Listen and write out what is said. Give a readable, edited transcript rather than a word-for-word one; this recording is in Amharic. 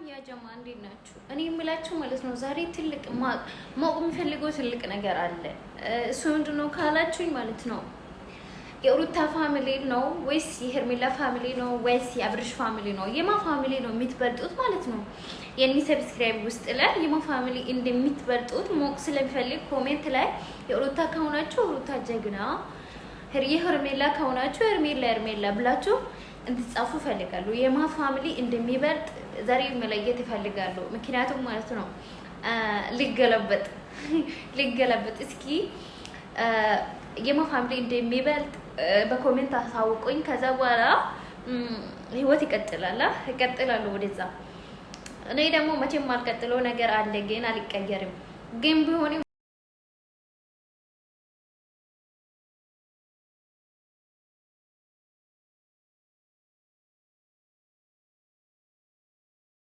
ያ ጀማ እንዴት ናችሁ? እኔ የምላችሁ ማለት ነው ዛሬ ትልቅ ማወቅ የሚፈልገው ትልቅ ነገር አለ። እሱ ምንድነው ካላችሁኝ ማለት ነው የሩታ ፋሚሊ ነው ወይስ የሄርሜላ ፋሚሊ ነው ወይስ የአብርሽ ፋሚሊ ነው? የማ ፋሚሊ ነው የምትበልጡት ማለት ነው? የኔ ሰብስክራይብ ውስጥ ላይ የማ ፋሚሊ እንደምትበልጡት ማወቅ ስለሚፈልግ ኮሜንት ላይ የሩታ ከሆናችሁ ሩታ ጀግና፣ የሄርሜላ ከሆናችሁ ሄርሜላ ብላችሁ እንድትጻፉ ፈልጋለሁ። የማ ፋሚሊ እንደሚበልጥ ዛሬ መለየት ይፈልጋሉ። ምክንያቱም ማለት ነው ሊገለበጥ እስኪ የማ ፋሚሊ እንደሚበልጥ በኮሜንት አሳውቁኝ። ከዛ በኋላ ህይወት ይቀጥላል ወደዛ። እኔ ደግሞ መቼም ማልቀጥለው ነገር አለ ግን አልቀየርም ግን ቢሆንም